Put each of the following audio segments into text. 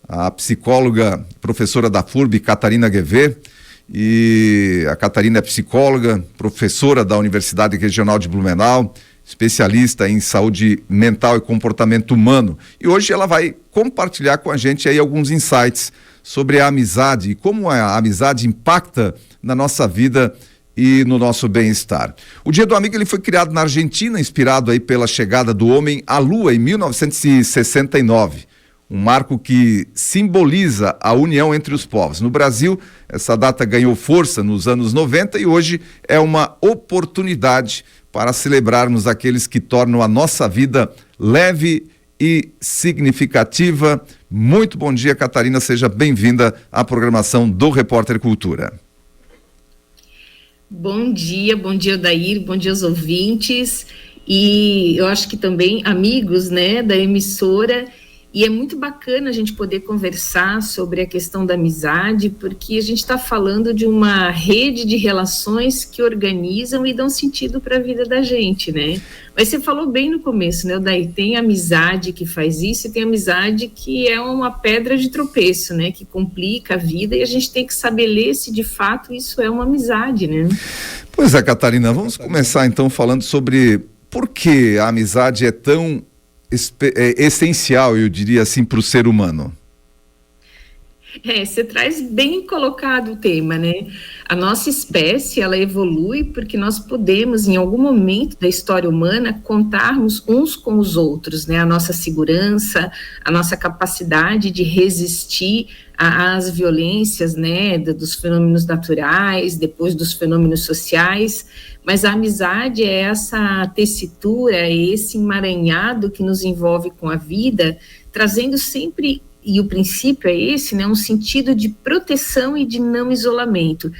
a psicóloga, professora da FURB, Catarina Guevê. E a Catarina é psicóloga, professora da Universidade Regional de Blumenau, especialista em saúde mental e comportamento humano. E hoje ela vai compartilhar com a gente aí alguns insights sobre a amizade e como a amizade impacta na nossa vida e no nosso bem-estar. O Dia do Amigo ele foi criado na Argentina, inspirado aí pela chegada do homem à Lua em 1969. Um marco que simboliza a união entre os povos. No Brasil, essa data ganhou força nos anos 90 e hoje é uma oportunidade para celebrarmos aqueles que tornam a nossa vida leve e significativa. Muito bom dia, Catarina, seja bem-vinda à programação do Repórter Cultura. Bom dia, Odair, bom dia aos ouvintes e eu acho que também amigos, né, da emissora. E é muito bacana a gente poder conversar sobre a questão da amizade, porque a gente está falando de uma rede de relações que organizam e dão sentido para a vida da gente, né? Mas você falou bem no começo, né? Daí tem amizade que faz isso e tem amizade que é uma pedra de tropeço, né? Que complica a vida e a gente tem que saber ler se de fato isso é uma amizade, né? Pois é, Catarina, vamos começar então falando sobre por que a amizade é tão essencial, eu diria assim, para o ser humano. Você traz bem colocado o tema, né? A nossa espécie, ela evolui porque nós podemos, em algum momento da história humana, contarmos uns com os outros, né? A nossa segurança, a nossa capacidade de resistir às violências, né? Dos fenômenos naturais, depois dos fenômenos sociais. Mas a amizade é essa tessitura, é esse emaranhado que nos envolve com a vida, trazendo sempre, e o princípio é esse, né, um sentido de proteção e de não isolamento.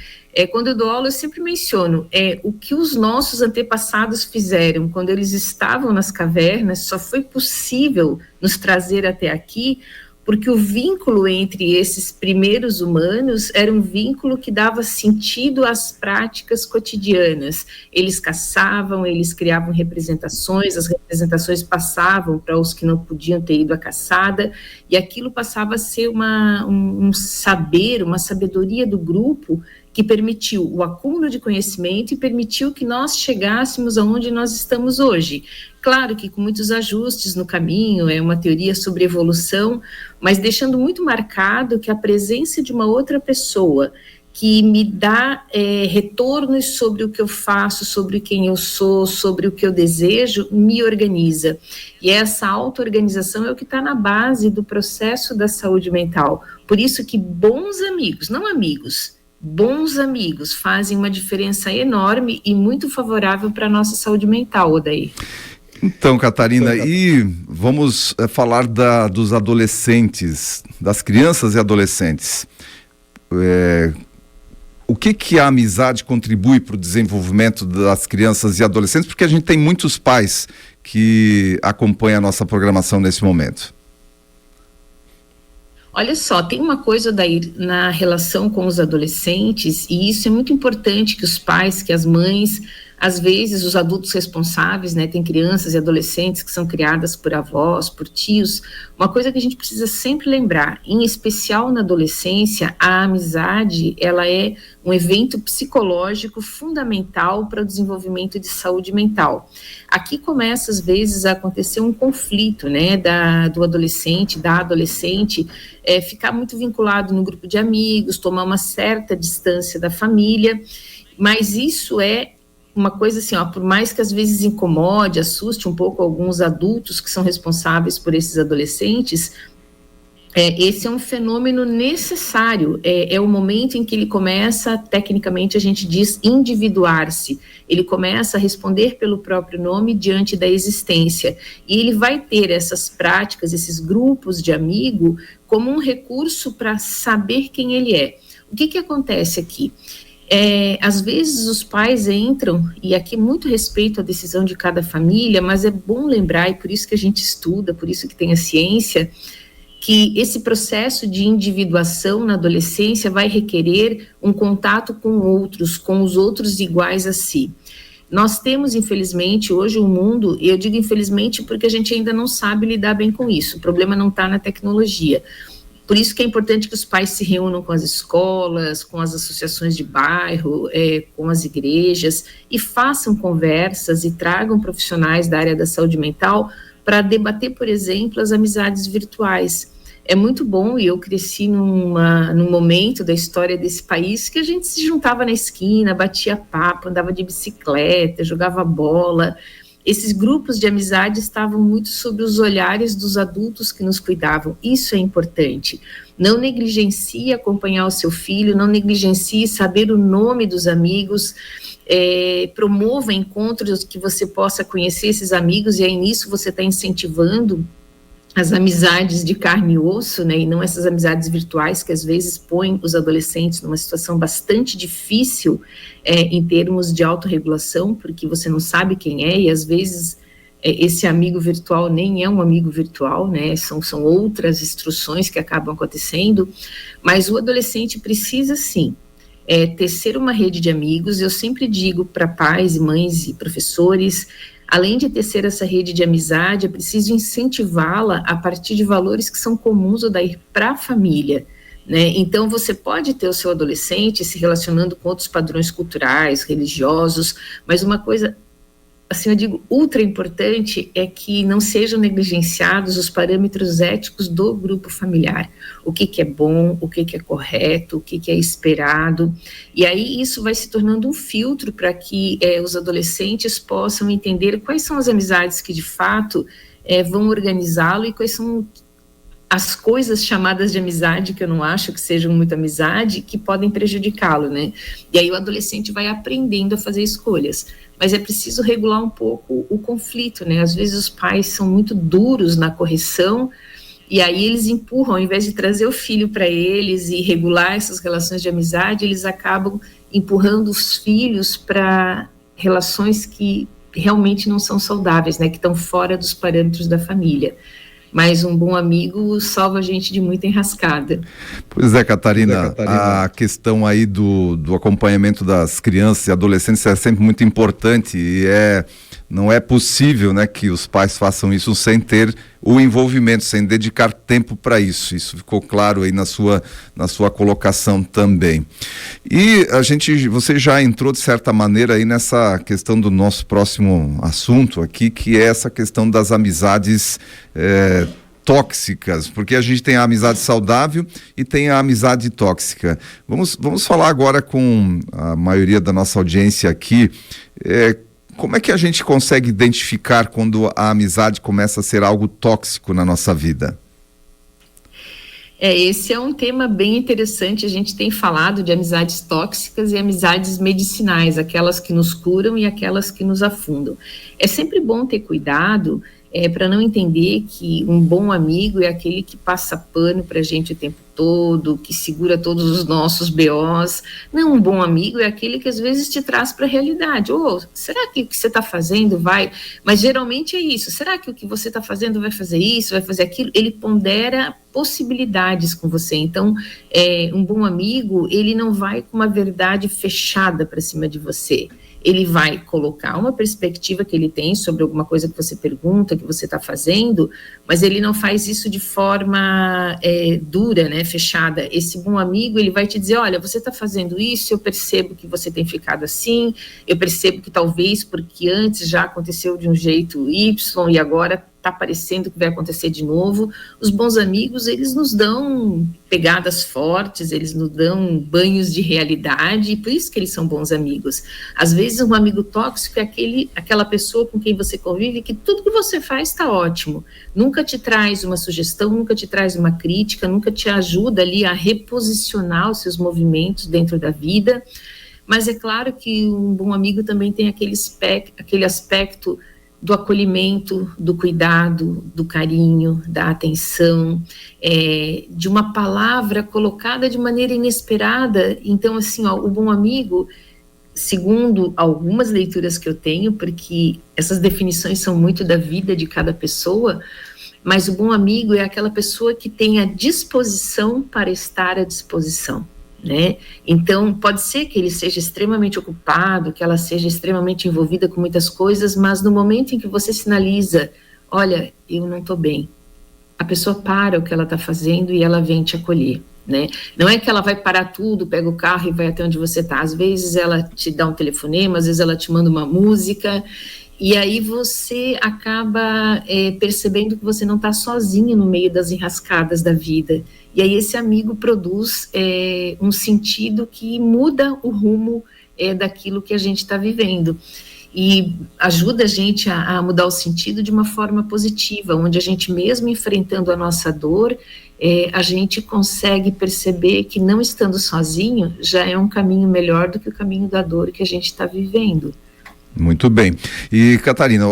Quando eu dou aula, eu sempre menciono, o que os nossos antepassados fizeram quando eles estavam nas cavernas, só foi possível nos trazer até aqui, porque o vínculo entre esses primeiros humanos era um vínculo que dava sentido às práticas cotidianas. Eles caçavam, eles criavam representações, as representações passavam para os que não podiam ter ido à caçada, e aquilo passava a ser um saber, uma sabedoria do grupo que permitiu o acúmulo de conhecimento e permitiu que nós chegássemos aonde nós estamos hoje. Claro que com muitos ajustes no caminho, é uma teoria sobre evolução, mas deixando muito marcado que a presença de uma outra pessoa que me dá retornos sobre o que eu faço, sobre quem eu sou, sobre o que eu desejo, me organiza. E essa auto-organização é o que está na base do processo da saúde mental. Por isso que bons amigos, não amigos, bons amigos fazem uma diferença enorme e muito favorável para a nossa saúde mental, Odair. Então, Catarina, e vamos falar dos adolescentes, das crianças e adolescentes. O que a amizade contribui para o desenvolvimento das crianças e adolescentes? Porque a gente tem muitos pais que acompanham a nossa programação nesse momento. Olha só, tem uma coisa daí na relação com os adolescentes, e isso é muito importante que os pais, que as mães, às vezes os adultos responsáveis, né, tem crianças e adolescentes que são criadas por avós, por tios, uma coisa que a gente precisa sempre lembrar, em especial na adolescência, a amizade, ela é um evento psicológico fundamental para o desenvolvimento de saúde mental. Aqui começa, às vezes, a acontecer um conflito, né, do adolescente, da adolescente, ficar muito vinculado no grupo de amigos, tomar uma certa distância da família, mas isso é uma coisa assim, por mais que às vezes incomode, assuste um pouco alguns adultos que são responsáveis por esses adolescentes, esse é um fenômeno necessário, é o momento em que ele começa, tecnicamente a gente diz, individuar-se, ele começa a responder pelo próprio nome diante da existência, e ele vai ter essas práticas, esses grupos de amigo, como um recurso para saber quem ele é. O que acontece aqui? Às vezes os pais entram, e aqui muito respeito à decisão de cada família, mas é bom lembrar, e por isso que a gente estuda, por isso que tem a ciência, que esse processo de individuação na adolescência vai requerer um contato com os outros iguais a si. Nós temos, infelizmente, hoje o mundo, e eu digo infelizmente porque a gente ainda não sabe lidar bem com isso, o problema não está na tecnologia. Por isso que é importante que os pais se reúnam com as escolas, com as associações de bairro, com as igrejas, e façam conversas e tragam profissionais da área da saúde mental para debater, por exemplo, as amizades virtuais. É muito bom, e eu cresci num momento da história desse país que a gente se juntava na esquina, batia papo, andava de bicicleta, jogava bola. Esses grupos de amizade estavam muito sob os olhares dos adultos que nos cuidavam. Isso é importante. Não negligencie acompanhar o seu filho, não negligencie saber o nome dos amigos, promova encontros que você possa conhecer esses amigos, e aí nisso você está incentivando as amizades de carne e osso, né, e não essas amizades virtuais que às vezes põem os adolescentes numa situação bastante difícil em termos de autorregulação, porque você não sabe quem é, e às vezes esse amigo virtual nem é um amigo virtual, né, são outras instruções que acabam acontecendo, mas o adolescente precisa sim tecer uma rede de amigos. Eu sempre digo para pais e mães e professores, além de tecer essa rede de amizade, é preciso incentivá-la a partir de valores que são comuns ou daí para a família, né? Então, você pode ter o seu adolescente se relacionando com outros padrões culturais, religiosos, mas uma coisa, assim, eu digo, ultra importante é que não sejam negligenciados os parâmetros éticos do grupo familiar. O que é bom, o que é correto, o que é esperado. E aí isso vai se tornando um filtro para que os adolescentes possam entender quais são as amizades que de fato vão organizá-lo e quais são as coisas chamadas de amizade, que eu não acho que sejam muito amizade, que podem prejudicá-lo, né? E aí o adolescente vai aprendendo a fazer escolhas. Mas é preciso regular um pouco o conflito, né? Às vezes os pais são muito duros na correção, e aí eles empurram, ao invés de trazer o filho para eles e regular essas relações de amizade, eles acabam empurrando os filhos para relações que realmente não são saudáveis, né? Que estão fora dos parâmetros da família. Mas um bom amigo salva a gente de muita enrascada. Pois é, Catarina, a questão aí do acompanhamento das crianças e adolescentes é sempre muito importante, e não é possível, né, que os pais façam isso sem ter o envolvimento, sem dedicar tempo para isso. Isso ficou claro aí na sua colocação também. E você já entrou de certa maneira aí nessa questão do nosso próximo assunto aqui, que é essa questão das amizades tóxicas, porque a gente tem a amizade saudável e tem a amizade tóxica. Vamos falar agora com a maioria da nossa audiência aqui. Como é que a gente consegue identificar quando a amizade começa a ser algo tóxico na nossa vida? Esse é um tema bem interessante. A gente tem falado de amizades tóxicas e amizades medicinais, aquelas que nos curam e aquelas que nos afundam. É sempre bom ter cuidado para não entender que um bom amigo é aquele que passa pano para a gente o tempo todo, que segura todos os nossos BOs. Não, um bom amigo é aquele que às vezes te traz para a realidade. Será que o que você está fazendo vai... Mas geralmente é isso. Será que o que você está fazendo vai fazer isso, vai fazer aquilo? Ele pondera possibilidades com você. Então, um bom amigo, ele não vai com uma verdade fechada para cima de você. Ele vai colocar uma perspectiva que ele tem sobre alguma coisa que você pergunta, que você está fazendo, mas ele não faz isso de forma dura, né, fechada. Esse bom amigo, ele vai te dizer, olha, você está fazendo isso, eu percebo que você tem ficado assim, eu percebo que talvez porque antes já aconteceu de um jeito Y e agora está parecendo que vai acontecer de novo. Os bons amigos, eles nos dão pegadas fortes, eles nos dão banhos de realidade, e por isso que eles são bons amigos. Às vezes um amigo tóxico é aquela pessoa com quem você convive que tudo que você faz está ótimo, nunca te traz uma sugestão, nunca te traz uma crítica, nunca te ajuda ali a reposicionar os seus movimentos dentro da vida, mas é claro que um bom amigo também tem aquele aspecto do acolhimento, do cuidado, do carinho, da atenção, de uma palavra colocada de maneira inesperada. Então, assim, o bom amigo, segundo algumas leituras que eu tenho, porque essas definições são muito da vida de cada pessoa, mas o bom amigo é aquela pessoa que tem a disposição para estar à disposição, né? Então, pode ser que ele seja extremamente ocupado, que ela seja extremamente envolvida com muitas coisas, mas no momento em que você sinaliza, olha, eu não estou bem, a pessoa para o que ela está fazendo e ela vem te acolher, né? Não é que ela vai parar tudo, pega o carro e vai até onde você está. Às vezes ela te dá um telefonema, às vezes ela te manda uma música, e aí você acaba percebendo que você não está sozinha no meio das enrascadas da vida. E aí esse amigo produz um sentido que muda o rumo daquilo que a gente está vivendo. E ajuda a gente a mudar o sentido de uma forma positiva, onde a gente, mesmo enfrentando a nossa dor, a gente consegue perceber que não estando sozinho já é um caminho melhor do que o caminho da dor que a gente está vivendo. Muito bem. E, Catarina,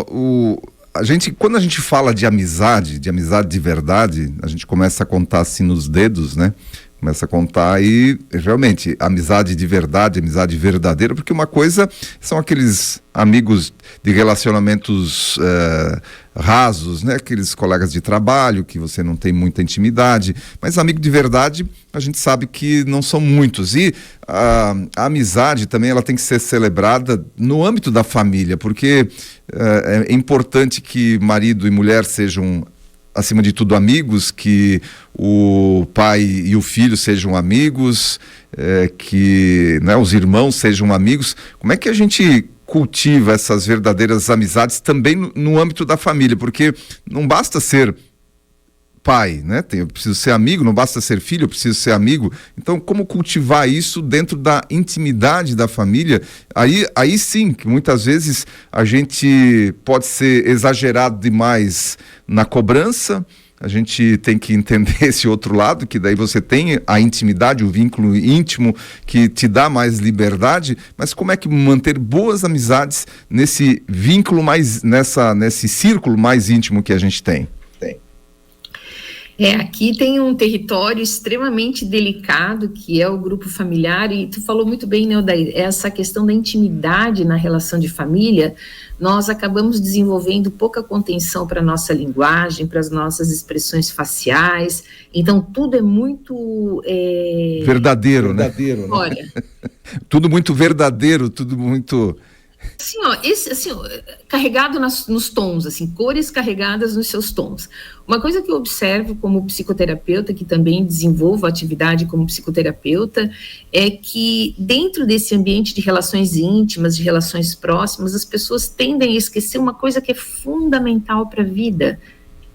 quando a gente fala de amizade de verdade, a gente começa a contar assim nos dedos, né? Começa a contar e realmente amizade de verdade, amizade verdadeira, porque uma coisa são aqueles amigos de relacionamentos rasos, né? Aqueles colegas de trabalho que você não tem muita intimidade, mas amigo de verdade a gente sabe que não são muitos. E a amizade também ela tem que ser celebrada no âmbito da família, porque é importante que marido e mulher sejam acima de tudo amigos, que o pai e o filho sejam amigos, que, né, os irmãos sejam amigos. Como é que a gente cultiva essas verdadeiras amizades também no âmbito da família? Porque não basta ser pai, né? Eu preciso ser amigo, não basta ser filho, eu preciso ser amigo. Então, como cultivar isso dentro da intimidade da família? Aí sim, que muitas vezes a gente pode ser exagerado demais na cobrança, a gente tem que entender esse outro lado, que daí você tem a intimidade, o vínculo íntimo que te dá mais liberdade, mas como é que manter boas amizades nesse vínculo nesse círculo mais íntimo que a gente tem? Aqui tem um território extremamente delicado, que é o grupo familiar, e tu falou muito bem, né, Odair, essa questão da intimidade na relação de família, nós acabamos desenvolvendo pouca contenção para a nossa linguagem, para as nossas expressões faciais, então tudo é muito... Verdadeiro, né? Olha... Tudo muito verdadeiro, tudo muito... Assim, carregado nos tons, assim, cores carregadas nos seus tons. Uma coisa que eu observo como psicoterapeuta, que também desenvolvo atividade como psicoterapeuta, é que dentro desse ambiente de relações íntimas, de relações próximas, as pessoas tendem a esquecer uma coisa que é fundamental para a vida: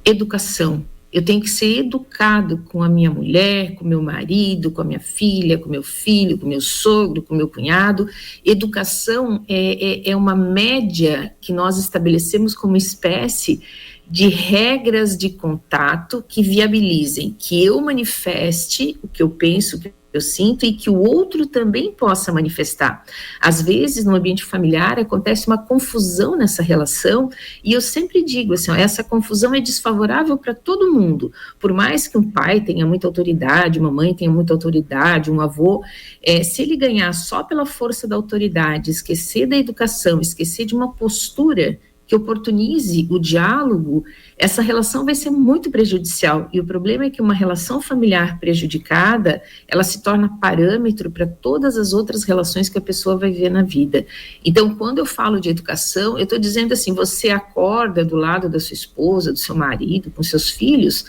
educação. Eu tenho que ser educado com a minha mulher, com meu marido, com a minha filha, com meu filho, com meu sogro, com meu cunhado. Educação é uma média que nós estabelecemos como espécie de regras de contato que viabilizem que eu manifeste o que eu penso, o que eu sinto, e que o outro também possa manifestar. Às vezes, no ambiente familiar, acontece uma confusão nessa relação, e eu sempre digo assim, essa confusão é desfavorável para todo mundo. Por mais que um pai tenha muita autoridade, uma mãe tenha muita autoridade, um avô, se ele ganhar só pela força da autoridade, esquecer da educação, esquecer de uma postura que oportunize o diálogo, essa relação vai ser muito prejudicial. E o problema é que uma relação familiar prejudicada, ela se torna parâmetro para todas as outras relações que a pessoa vai ver na vida. Então, quando eu falo de educação, eu estou dizendo assim, você acorda do lado da sua esposa, do seu marido, com seus filhos,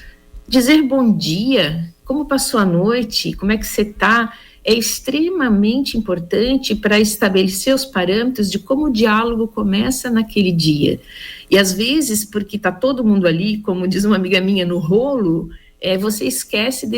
dizer bom dia, como passou a noite, como é que você está, é extremamente importante para estabelecer os parâmetros de como o diálogo começa naquele dia. E às vezes, porque está todo mundo ali, como diz uma amiga minha, no rolo, você esquece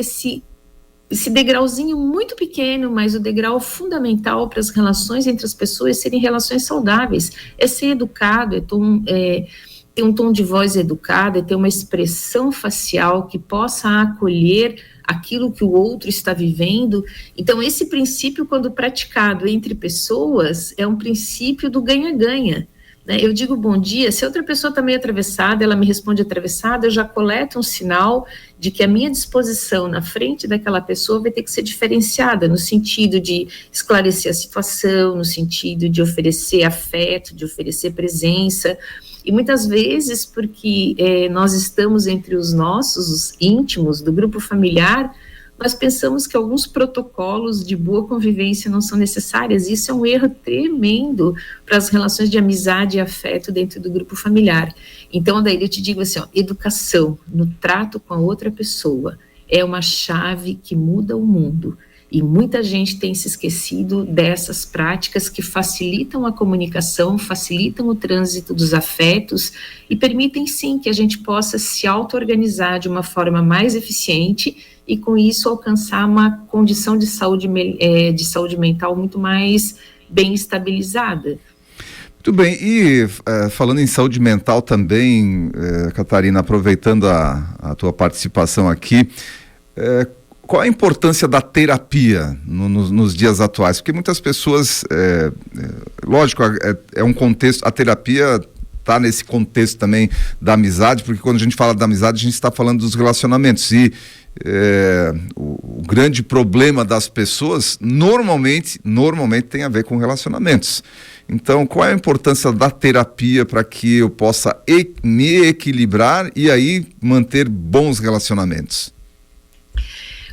esse degrauzinho muito pequeno, mas o degrau fundamental para as relações entre as pessoas serem relações saudáveis. É ser educado, ter um tom de voz educado, é ter uma expressão facial que possa acolher aquilo que o outro está vivendo. Então, esse princípio, quando praticado entre pessoas, é um princípio do ganha-ganha, né? Eu digo bom dia, se a outra pessoa está meio atravessada, ela me responde atravessada, eu já coleto um sinal de que a minha disposição na frente daquela pessoa vai ter que ser diferenciada, no sentido de esclarecer a situação, no sentido de oferecer afeto, de oferecer presença. E muitas vezes, porque nós estamos entre os nossos, os íntimos, do grupo familiar, nós pensamos que alguns protocolos de boa convivência não são necessários. Isso é um erro tremendo para as relações de amizade e afeto dentro do grupo familiar. Então, daí eu te digo assim, ó, educação no trato com a outra pessoa é uma chave que muda o mundo. E muita gente tem se esquecido dessas práticas que facilitam a comunicação, facilitam o trânsito dos afetos e permitem, sim, que a gente possa se auto-organizar de uma forma mais eficiente e, com isso, alcançar uma condição de saúde mental muito mais bem estabilizada. Muito bem, e falando em saúde mental também, Catarina, aproveitando a tua participação aqui, qual a importância da terapia nos dias atuais? Porque muitas pessoas, lógico, é um contexto, a terapia está nesse contexto também da amizade, porque quando a gente fala da amizade, a gente está falando dos relacionamentos, e o grande problema das pessoas normalmente tem a ver com relacionamentos. Então, qual é a importância da terapia para que eu possa me equilibrar e aí manter bons relacionamentos?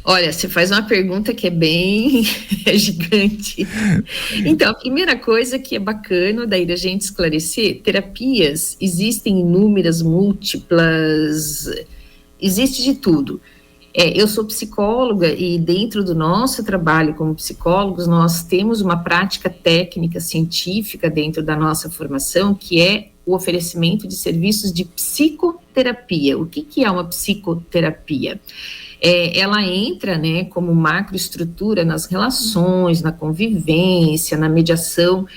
Olha, você faz uma pergunta que é bem gigante. Então, a primeira coisa que é bacana daí da gente esclarecer, terapias existem inúmeras, múltiplas, existe de tudo. Eu sou psicóloga e dentro do nosso trabalho como psicólogos, nós temos uma prática técnica científica dentro da nossa formação, que é o oferecimento de serviços de psicoterapia. O que é uma psicoterapia? Ela entra, né, como macroestrutura nas relações, na convivência, na mediação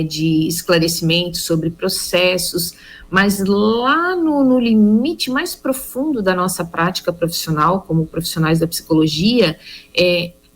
de esclarecimento sobre processos, mas lá no limite mais profundo da nossa prática profissional, como profissionais da psicologia,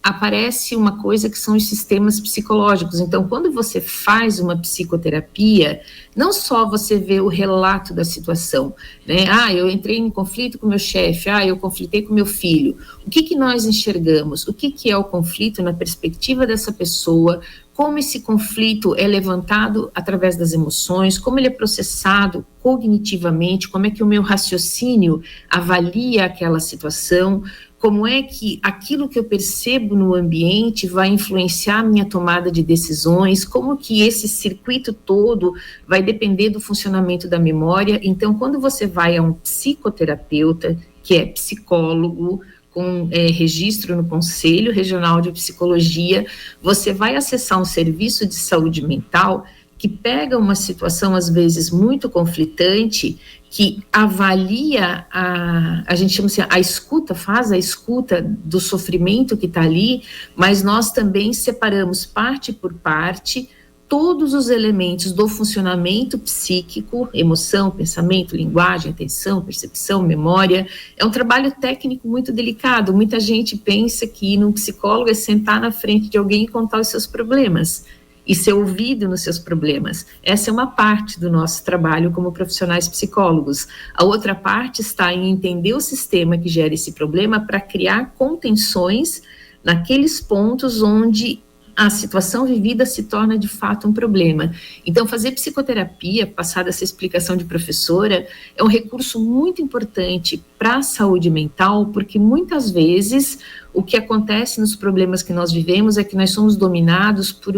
aparece uma coisa que são os sistemas psicológicos. Então, quando você faz uma psicoterapia, não só você vê o relato da situação, né? Eu entrei em conflito com meu chefe, eu conflitei com meu filho. O que nós enxergamos? O que é o conflito na perspectiva dessa pessoa? Como esse conflito é levantado através das emoções, como ele é processado cognitivamente, como é que o meu raciocínio avalia aquela situação, como é que aquilo que eu percebo no ambiente vai influenciar a minha tomada de decisões, como que esse circuito todo vai depender do funcionamento da memória. Então, quando você vai a um psicoterapeuta, que é psicólogo, com registro no Conselho Regional de Psicologia, você vai acessar um serviço de saúde mental que pega uma situação, às vezes, muito conflitante, que avalia a gente chama assim, a escuta, faz a escuta do sofrimento que está ali, mas nós também separamos parte por parte todos os elementos do funcionamento psíquico, emoção, pensamento, linguagem, atenção, percepção, memória. É um trabalho técnico muito delicado. Muita gente pensa que ir num psicólogo é sentar na frente de alguém e contar os seus problemas e ser ouvido nos seus problemas. Essa é uma parte do nosso trabalho como profissionais psicólogos. A outra parte está em entender o sistema que gera esse problema para criar contenções naqueles pontos onde a situação vivida se torna de fato um problema. Então, fazer psicoterapia, passada essa explicação de professora, é um recurso muito importante para a saúde mental, porque muitas vezes o que acontece nos problemas que nós vivemos é que nós somos dominados por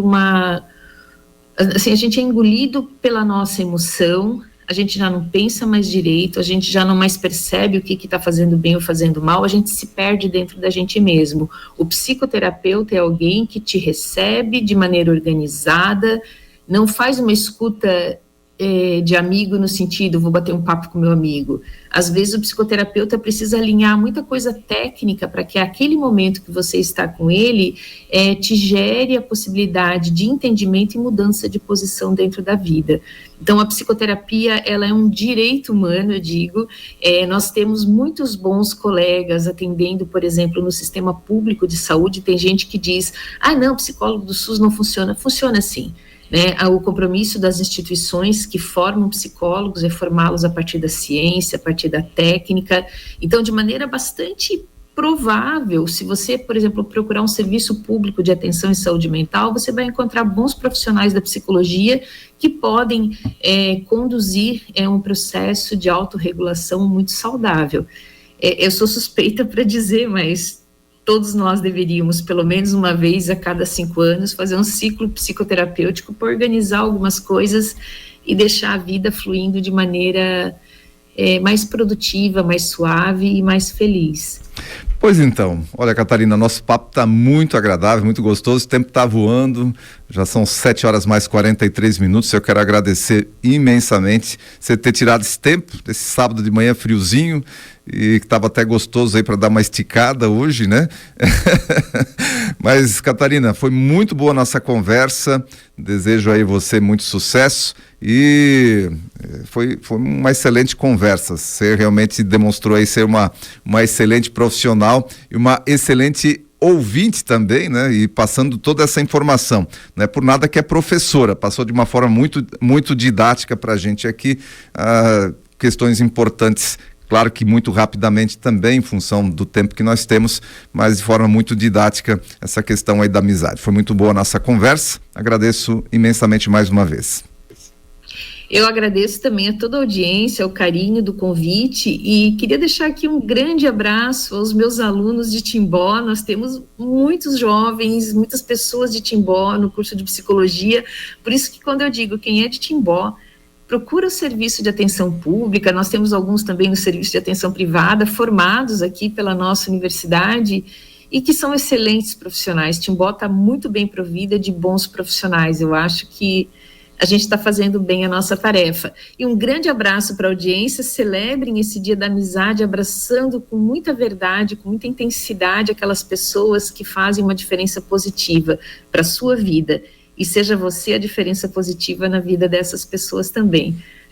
assim, a gente é engolido pela nossa emoção, a gente já não pensa mais direito, a gente já não mais percebe o que está fazendo bem ou fazendo mal, a gente se perde dentro da gente mesmo. O psicoterapeuta é alguém que te recebe de maneira organizada, não faz uma escuta de amigo no sentido, vou bater um papo com meu amigo. Às vezes o psicoterapeuta precisa alinhar muita coisa técnica para que aquele momento que você está com ele te gere a possibilidade de entendimento e mudança de posição dentro da vida. Então a psicoterapia, ela é um direito humano, eu digo. Nós temos muitos bons colegas atendendo, por exemplo, no sistema público de saúde. Tem gente que diz, não, psicólogo do SUS não funciona. Funciona sim. O compromisso das instituições que formam psicólogos é formá-los a partir da ciência, a partir da técnica. Então, de maneira bastante provável, se você, por exemplo, procurar um serviço público de atenção em saúde mental, você vai encontrar bons profissionais da psicologia que podem conduzir um processo de autorregulação muito saudável. Eu sou suspeita para dizer, mas todos nós deveríamos, pelo menos uma vez a cada 5 anos, fazer um ciclo psicoterapêutico para organizar algumas coisas e deixar a vida fluindo de maneira mais produtiva, mais suave e mais feliz. Pois então, olha, Catarina, nosso papo está muito agradável, muito gostoso, o tempo está voando, já são 7h mais 43 minutos. Eu quero agradecer imensamente você ter tirado esse tempo, esse sábado de manhã friozinho, e que estava até gostoso aí para dar uma esticada hoje, né? Mas, Catarina, foi muito boa a nossa conversa, desejo aí você muito sucesso e foi uma excelente conversa. Você realmente demonstrou aí ser uma excelente profissional e uma excelente ouvinte também, né? E passando toda essa informação, não é por nada que é professora, passou de uma forma muito didática para a gente aqui, questões importantes. Claro que muito rapidamente também, em função do tempo que nós temos, mas de forma muito didática, essa questão aí da amizade. Foi muito boa a nossa conversa, agradeço imensamente mais uma vez. Eu agradeço também a toda a audiência, o carinho do convite e queria deixar aqui um grande abraço aos meus alunos de Timbó. Nós temos muitos jovens, muitas pessoas de Timbó no curso de psicologia, por isso que quando eu digo quem é de Timbó, procura o serviço de atenção pública, nós temos alguns também no serviço de atenção privada, formados aqui pela nossa universidade e que são excelentes profissionais. Timbó está muito bem provida de bons profissionais, eu acho que a gente está fazendo bem a nossa tarefa. E um grande abraço para a audiência, celebrem esse dia da amizade, abraçando com muita verdade, com muita intensidade aquelas pessoas que fazem uma diferença positiva para a sua vida. E seja você a diferença positiva na vida dessas pessoas também.